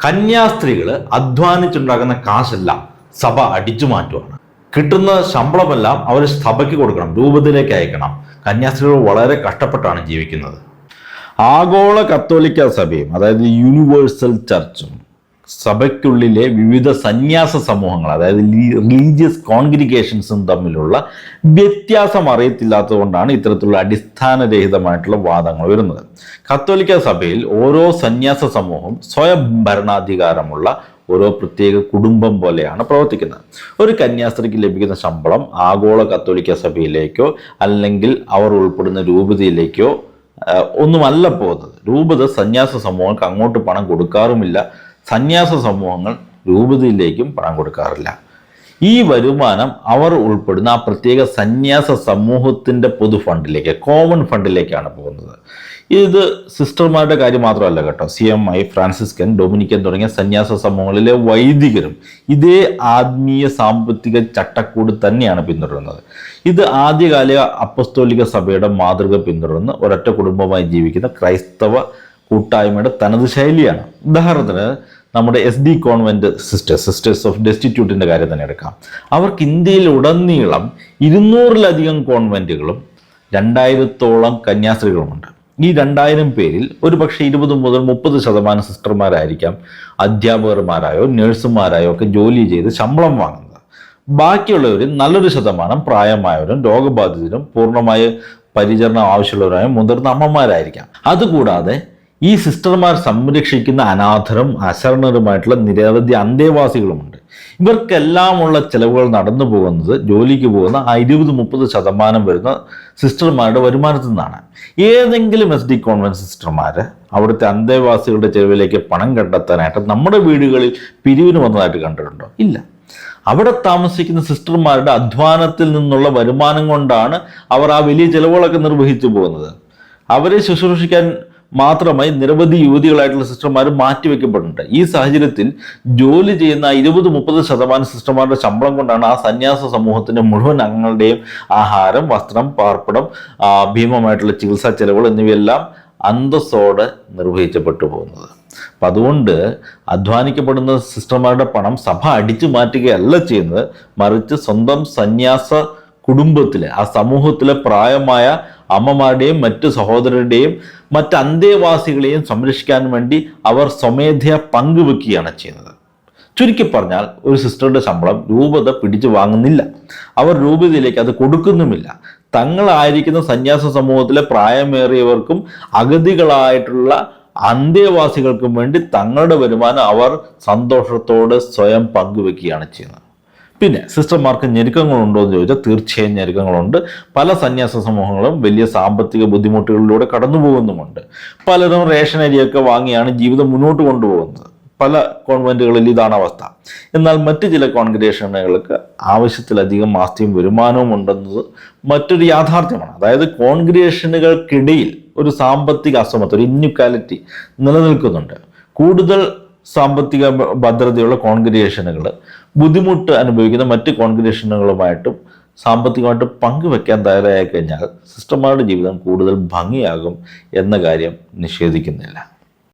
കന്യാസ്ത്രീകൾ അധ്വാനിച്ചുണ്ടാക്കുന്ന കാശെല്ലാം സഭ അടിച്ചു മാറ്റുവാണ്. കിട്ടുന്ന ശമ്പളമെല്ലാം അവർ സഭയ്ക്ക് കൊടുക്കണം, രൂപതയിലേക്ക് അയക്കണം. കന്യാസ്ത്രീകൾ വളരെ കഷ്ടപ്പെട്ടാണ് ജീവിക്കുന്നത്. ആഗോള കത്തോലിക്ക സഭയും അതായത് യൂണിവേഴ്സൽ ചർച്ചും സഭയ്ക്കുള്ളിലെ വിവിധ സന്യാസ സമൂഹങ്ങൾ അതായത് റിലീജിയസ് കോൺഗ്രിഗേഷൻസും തമ്മിലുള്ള വ്യത്യാസം അറിയത്തില്ലാത്തതുകൊണ്ടാണ് ഇത്തരത്തിലുള്ള അടിസ്ഥാനരഹിതമായിട്ടുള്ള വാദങ്ങൾ വരുന്നത്. കത്തോലിക്ക സഭയിൽ ഓരോ സന്യാസ സമൂഹവും സ്വയം ഭരണാധികാരമുള്ള ഓരോ പ്രത്യേക കുടുംബം പോലെയാണ് പ്രവർത്തിക്കുന്നത്. ഒരു കന്യാസ്ത്രീക്ക് ലഭിക്കുന്ന ശമ്പളം ആഗോള കത്തോലിക്ക സഭയിലേക്കോ അല്ലെങ്കിൽ അവർ ഉൾപ്പെടുന്ന രൂപതയിലേക്കോ ഒന്നുമല്ല പോകുന്നത്. രൂപത സന്യാസ സമൂഹങ്ങൾക്ക് അങ്ങോട്ട് പണം കൊടുക്കാറുമില്ല. സന്യാസ സമൂഹങ്ങൾ രൂപതയിലേക്കും പണം കൊടുക്കാറില്ല. ഈ വരുമാനം അവർ ഉൾപ്പെടുന്ന ആ പ്രത്യേക സന്യാസ സമൂഹത്തിൻ്റെ പൊതു ഫണ്ടിലേക്ക്, കോമൺ ഫണ്ടിലേക്കാണ് പോകുന്നത്. ഇത് സിസ്റ്റർമാരുടെ കാര്യം മാത്രമല്ല കേട്ടോ. CMI, ഫ്രാൻസിസ്കൻ, ഡൊമിനിക്കൻ തുടങ്ങിയ സന്യാസ സമൂഹങ്ങളിലെ വൈദികരും ഇതേ ആത്മീയ സാമ്പത്തിക ചട്ടക്കൂട് തന്നെയാണ് പിന്തുടരുന്നത്. ഇത് ആദ്യകാല അപ്പസ്തോലിക സഭയുടെ മാതൃക പിന്തുടർന്ന് ഒരൊറ്റ കുടുംബമായി ജീവിക്കുന്ന ക്രൈസ്തവ കൂട്ടായ്മയുടെ തനത് ശൈലിയാണ്. ഉദാഹരണത്തിന് നമ്മുടെ SD കോൺവെന്റ് സിസ്റ്റേഴ്സ് ഓഫ് ഡെസ്റ്റിറ്റ്യൂട്ടിൻ്റെ കാര്യം തന്നെ എടുക്കാം. അവർക്ക് ഇന്ത്യയിൽ ഉടനീളം 200-ലധികം കോൺവെന്റുകളും 2000-ഓളം കന്യാസ്ത്രീകളുമുണ്ട്. ഈ 2000 പേരിൽ ഒരുപക്ഷെ 20 മുതൽ 30% സിസ്റ്റർമാരായിരിക്കാം അധ്യാപകന്മാരായോ നഴ്സുമാരായോ ഒക്കെ ജോലി ചെയ്ത് ശമ്പളം വാങ്ങുന്നത്. ബാക്കിയുള്ളവരിൽ നല്ലൊരു ശതമാനം പ്രായമായവരും രോഗബാധിതരും പൂർണ്ണമായ പരിചരണം ആവശ്യമുള്ളവരായ മുതിർന്ന അമ്മമാരായിരിക്കാം. അതുകൂടാതെ ഈ സിസ്റ്റർമാർ സംരക്ഷിക്കുന്ന അനാഥരും അശരണരുമായിട്ടുള്ള നിരവധി അന്തേവാസികളുമുണ്ട്. ഇവർക്കെല്ലാമുള്ള ചെലവുകൾ നടന്നു പോകുന്നത് ജോലിക്ക് പോകുന്ന ആ 20-30% വരുന്ന സിസ്റ്റർമാരുടെ വരുമാനത്തിൽ നിന്നാണ്. ഏതെങ്കിലും SD കോൺവെന്റ് സിസ്റ്റർമാർ അവിടുത്തെ അന്തേവാസികളുടെ ചെലവിലേക്ക് പണം കണ്ടെത്താനായിട്ട് നമ്മുടെ വീടുകളിൽ പിരിവിന് വന്നതായിട്ട് കണ്ടിട്ടുണ്ടോ? ഇല്ല. അവിടെ താമസിക്കുന്ന സിസ്റ്റർമാരുടെ അധ്വാനത്തിൽ നിന്നുള്ള വരുമാനം കൊണ്ടാണ് അവർ ആ വലിയ ചെലവുകളൊക്കെ നിർവഹിച്ചു പോകുന്നത്. അവരെ ശുശ്രൂഷിക്കാൻ മാത്രമായി നിരവധി യുവതികളായിട്ടുള്ള സിസ്റ്റർമാർ മാറ്റിവെക്കപ്പെടുന്നുണ്ട്. ഈ സാഹചര്യത്തിൽ ജോലി ചെയ്യുന്ന 20-30% സിസ്റ്റർമാരുടെ ശമ്പളം കൊണ്ടാണ് ആ സന്യാസ സമൂഹത്തിന്റെ മുഴുവൻ അംഗങ്ങളുടെയും ആഹാരം, വസ്ത്രം, പാർപ്പിടം, ഭീമമായിട്ടുള്ള ചികിത്സാ ചെലവുകൾ എന്നിവയെല്ലാം അന്തസ്സോടെ നിർവഹിക്കപ്പെട്ടു പോകുന്നത്. അപ്പം അതുകൊണ്ട് അധ്വാനിക്കപ്പെടുന്ന സിസ്റ്റർമാരുടെ പണം സഭ അടിച്ചു മാറ്റുകയല്ല ചെയ്യുന്നത്, മറിച്ച് സ്വന്തം സന്യാസ കുടുംബത്തിലെ ആ സമൂഹത്തിലെ പ്രായമായ അമ്മമാരുടെയും മറ്റു സഹോദരരുടെയും മറ്റ് അന്തേവാസികളെയും സംരക്ഷിക്കാൻ വേണ്ടി അവർ സ്വമേധയാ പങ്കുവെക്കുകയാണ് ചെയ്യുന്നത്. ചുരുക്കി പറഞ്ഞാൽ ഒരു സിസ്റ്ററുടെ ശമ്പളം രൂപത പിടിച്ചു വാങ്ങുന്നില്ല, അവർ രൂപതയിലേക്ക് അത് കൊടുക്കുന്നുമില്ല. തങ്ങളായിരിക്കുന്ന സന്യാസ സമൂഹത്തിലെ പ്രായമേറിയവർക്കും അഗതികളായിട്ടുള്ള അന്തേവാസികൾക്കും വേണ്ടി തങ്ങളുടെ വരുമാനം അവർ സന്തോഷത്തോടെ സ്വയം പങ്കുവെക്കുകയാണ് ചെയ്യുന്നത്. പിന്നെ സിസ്റ്റർമാർക്ക് ഞെരുക്കങ്ങളുണ്ടോ എന്ന് ചോദിച്ചാൽ തീർച്ചയായും ഞെരുക്കങ്ങളുണ്ട്. പല സന്യാസ സമൂഹങ്ങളും വലിയ സാമ്പത്തിക ബുദ്ധിമുട്ടുകളിലൂടെ കടന്നു പോകുന്നുമുണ്ട്. പലരും റേഷൻ അരിയൊക്കെ വാങ്ങിയാണ് ജീവിതം മുന്നോട്ട് കൊണ്ടുപോകുന്നത്. പല കോൺവെന്റുകളിൽ ഇതാണ് അവസ്ഥ. എന്നാൽ മറ്റ് ചില കോൺഗ്രിഗേഷനുകൾക്ക് ആവശ്യത്തിലധികം ആസ്തിയും വരുമാനവും ഉണ്ടെന്നത് മറ്റൊരു യാഥാർത്ഥ്യമാണ്. അതായത് കോൺഗ്രിഗേഷനുകൾക്കിടയിൽ ഒരു സാമ്പത്തിക അസമത്വം, ഒരു ഇൻഇക്വാലിറ്റി നിലനിൽക്കുന്നുണ്ട്. കൂടുതൽ സാമ്പത്തിക ഭദ്രതയുള്ള കോൺഗ്രിഗേഷനുകൾ ബുദ്ധിമുട്ട് അനുഭവിക്കുന്ന മറ്റ് കോൺഗ്രിഗേഷനുകളുമായിട്ടും സാമ്പത്തികമായിട്ട് പങ്കുവെക്കാൻ തയ്യാറായി കഴിഞ്ഞാൽ സിസ്റ്റർമാരുടെ ജീവിതം കൂടുതൽ ഭംഗിയാകും എന്ന കാര്യം നിഷേധിക്കുന്നില്ല.